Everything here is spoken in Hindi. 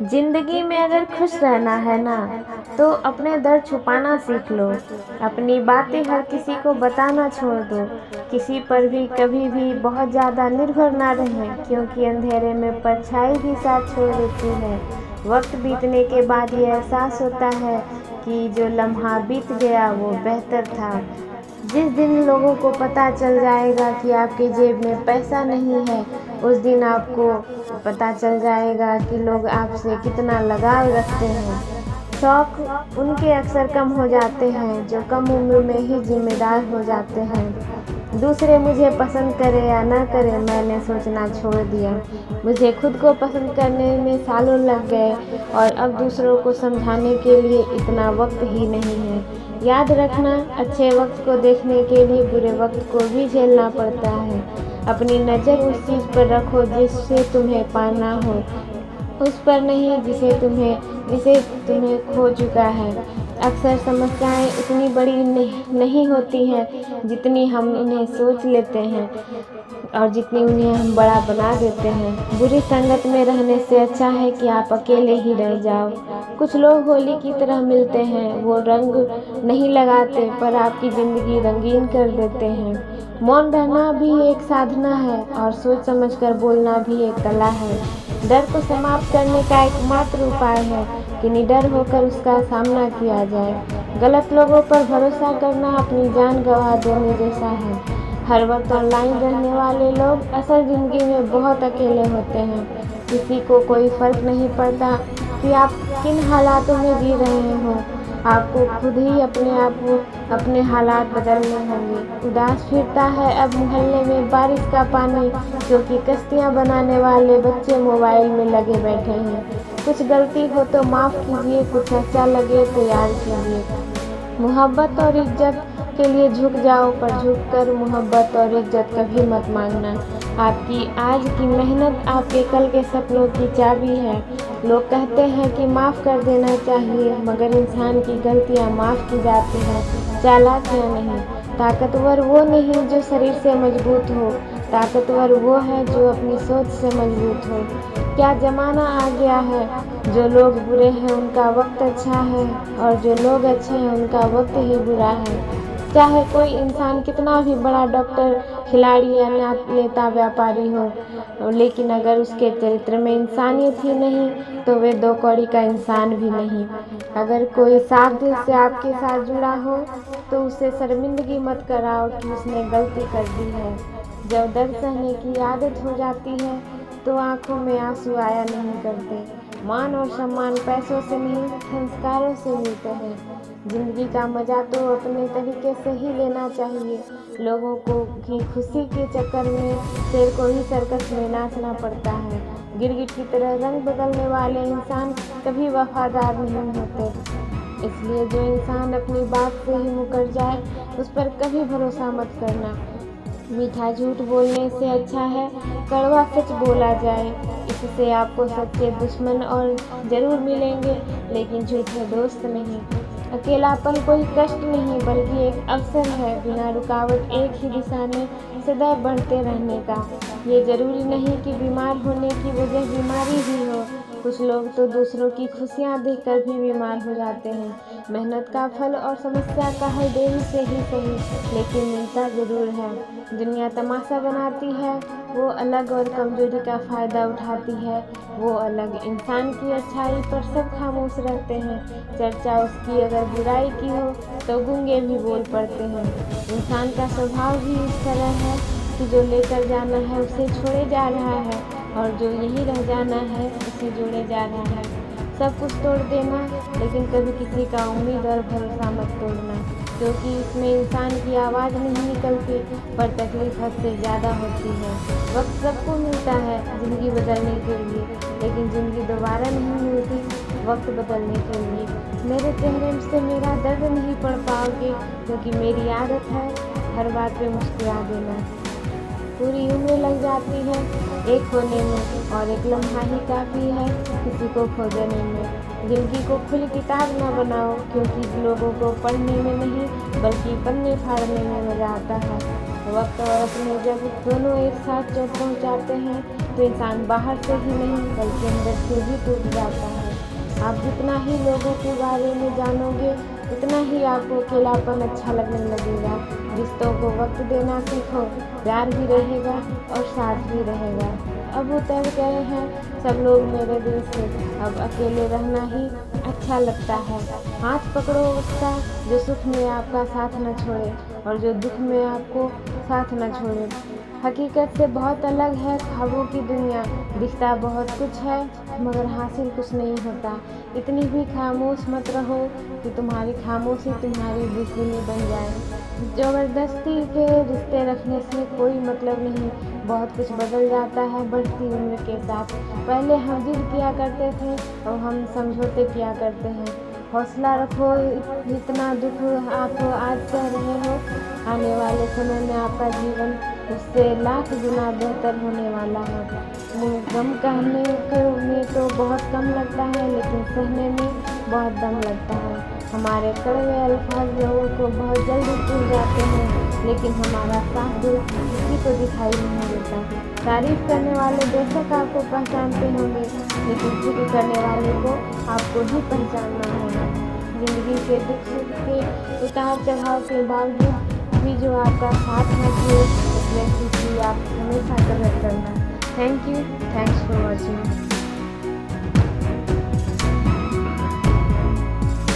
जिंदगी में अगर खुश रहना है ना, तो अपने दर्द छुपाना सीख लो। अपनी बातें हर किसी को बताना छोड़ दो। किसी पर भी कभी भी बहुत ज़्यादा निर्भर ना रहें, क्योंकि अंधेरे में परछाई भी साथ छोड़ देती है। वक्त बीतने के बाद ये एहसास होता है कि जो लम्हा बीत गया वो बेहतर था। जिस दिन लोगों को पता चल जाएगा कि आपके जेब में पैसा नहीं है, उस दिन आपको पता चल जाएगा कि लोग आपसे कितना लगाव रखते हैं। शौक उनके अक्सर कम हो जाते हैं जो कम उम्र में ही जिम्मेदार हो जाते हैं। दूसरे मुझे पसंद करे या ना करे, मैंने सोचना छोड़ दिया। मुझे खुद को पसंद करने में सालों लग गए और अब दूसरों को समझाने के लिए इतना वक्त ही नहीं है। याद रखना, अच्छे वक्त को देखने के लिए बुरे वक्त को भी झेलना पड़ता है। अपनी नज़र उस चीज़ पर रखो जिससे तुम्हें पाना हो, उस पर नहीं जिसे तुम्हें खो चुका है। अक्सर समस्याएं इतनी बड़ी नहीं होती हैं जितनी हम उन्हें सोच लेते हैं और जितनी उन्हें हम बड़ा बना देते हैं। बुरी संगत में रहने से अच्छा है कि आप अकेले ही रह जाओ। कुछ लोग होली की तरह मिलते हैं, वो रंग नहीं लगाते पर आपकी ज़िंदगी रंगीन कर देते हैं। मौन रहना भी एक साधना है और सोच समझकर बोलना भी एक कला है। डर को समाप्त करने का एकमात्र उपाय है कि निडर होकर उसका सामना किया जाए। गलत लोगों पर भरोसा करना अपनी जान गंवा देने जैसा है। हर वक्त ऑनलाइन रहने वाले लोग असल ज़िंदगी में बहुत अकेले होते हैं। किसी को कोई फ़र्क नहीं पड़ता कि आप किन हालातों में जी रहे हो। आपको खुद ही अपने हालात बदलने होंगे। उदास फिरता है अब मोहल्ले में बारिश का पानी, क्योंकि कश्तियाँ बनाने वाले बच्चे मोबाइल में लगे बैठे हैं। कुछ गलती हो तो माफ़ कीजिए, कुछ अच्छा लगे तो याद कीजिए। मोहब्बत और इज्जत के लिए झुक जाओ, पर झुककर मोहब्बत और इज्जत कभी मत मांगना। आपकी आज की मेहनत आपके कल के सपनों की चाबी है। लोग कहते हैं कि माफ़ कर देना चाहिए, मगर इंसान की गलतियाँ माफ़ की जाती हैं, चालाकियाँ नहीं। ताकतवर वो नहीं जो शरीर से मजबूत हो, ताकतवर वो है जो अपनी सोच से मजबूत हो। क्या ज़माना आ गया है, जो लोग बुरे हैं उनका वक्त अच्छा है और जो लोग अच्छे हैं उनका वक्त ही बुरा है। चाहे कोई इंसान कितना भी बड़ा डॉक्टर, खिलाड़ी या नेता, व्यापारी हो, लेकिन अगर उसके चरित्र में इंसानियत ही नहीं तो वे दो कौड़ी का इंसान भी नहीं। अगर कोई साफ दिल से आपके साथ जुड़ा हो तो उसे शर्मिंदगी मत कराओ कि उसने गलती कर दी है। जब दर्द सहने की आदत हो जाती है तो आंखों में आंसू आया नहीं करते। मान और सम्मान पैसों से नहीं, संस्कारों से मिलते हैं। जिंदगी का मज़ा तो अपने तरीके से ही लेना चाहिए। लोगों को की खुशी के चक्कर में शेर को ही सर्कस में नाचना पड़ता है। गिरगिट की तरह रंग बदलने वाले इंसान कभी वफादार नहीं होते। इसलिए जो इंसान अपनी बात से ही मुकर जाए उस पर कभी भरोसा मत करना। मीठा झूठ बोलने से अच्छा है कड़वा सच बोला जाए। इससे आपको सच्चे दुश्मन और ज़रूर मिलेंगे, लेकिन झूठे दोस्त नहीं। अकेलापन कोई कष्ट नहीं बल्कि एक अवसर है, बिना रुकावट एक ही दिशा में सदैव बढ़ते रहने का। ये ज़रूरी नहीं कि बीमार होने की वजह बीमारी ही हो। कुछ लोग तो दूसरों की खुशियाँ देखकर भी बीमार हो जाते हैं। मेहनत का फल और समस्या का हल देरी से ही सही, लेकिन मिलता ज़रूर है। दुनिया तमाशा बनाती है वो अलग और कमजोरी का फ़ायदा उठाती है वो अलग। इंसान की अच्छाई पर सब खामोश रहते हैं। चर्चा उसकी अगर बुराई की हो तो गूंगे भी बोल पड़ते हैं। इंसान का स्वभाव भी इस तरह है कि जो लेकर जाना है उसे छोड़े जा रहा है और जो यहीं रह जाना है उसे जोड़े जा रहा है। सब कुछ तोड़ देना, लेकिन कभी किसी का उम्मीद और भरोसा मत तोड़ना, क्योंकि इसमें इंसान की आवाज़ नहीं निकलती पर तकलीफ हद से ज़्यादा होती है। वक्त सबको मिलता है ज़िंदगी बदलने के लिए, लेकिन ज़िंदगी दोबारा नहीं मिलती वक्त बदलने के लिए। मेरे चेहरे से मेरा दर्द नहीं पढ़ पाओगे, क्योंकि मेरी आदत है हर बात पे मुस्कुरा देना। पूरी उम्र लग जाती है एक होने में और एक लम्हा ही काफ़ी है किसी को खोजने में। जिंदगी को खुली किताब ना बनाओ, क्योंकि लोगों को पढ़ने में नहीं बल्कि पन्ने फाड़ने में मज़ा आता है। वक्त और अपने जब दोनों एक साथ जब पहुँचाते हैं तो इंसान बाहर से ही नहीं बल्कि अंदर से भी टूट जाता है। आप जितना ही लोगों के बारे में जानोगे उतना ही आपको अकेलापन अच्छा लगने लगेगा। रिश्तों को वक्त देना सीखो, प्यार भी रहेगा और साथ भी रहेगा। अब उतर गए हैं सब लोग मेरे दिल से, अब अकेले रहना ही अच्छा लगता है। हाथ पकड़ो उसका जो सुख में आपका साथ न छोड़े और जो दुख में आपको साथ न छोड़े। हकीकत से बहुत अलग है ख्वाबों की दुनिया, दिखता बहुत कुछ है मगर हासिल कुछ नहीं होता। इतनी भी खामोश मत रहो कि तुम्हारी खामोशी तुम्हारी दुश्मनी बन जाए। ज़बरदस्ती के रिश्ते रखने से कोई मतलब नहीं, बहुत कुछ बदल जाता है बढ़ती उम्र के साथ। पहले हम जिद किया करते थे और हम समझौते किया करते हैं। हौसला रखो, जितना दुख आप आज सह रहे हो आने वाले समय में आपका जीवन उससे लाख गुना बेहतर होने वाला है। गम कहने में तो बहुत कम लगता है लेकिन सहने में बहुत दम लगता है। हमारे कड़वे अल्फाज लोगों को बहुत जल्दी भूल जाते हैं लेकिन हमारा साफ दिल किसी को दिखाई नहीं देता। तारीफ करने वाले बेशक आपको पहचानते होंगे लेकिन जिक्र करने वाले को आपको ही पहचानना होगा। जिंदगी के दुख सुख के उतार चढ़ाव के बावजूद भी जो आपका साथ न दिए उस व्यक्ति की आप हमेशा कदर करना। Thank you, thanks for watching.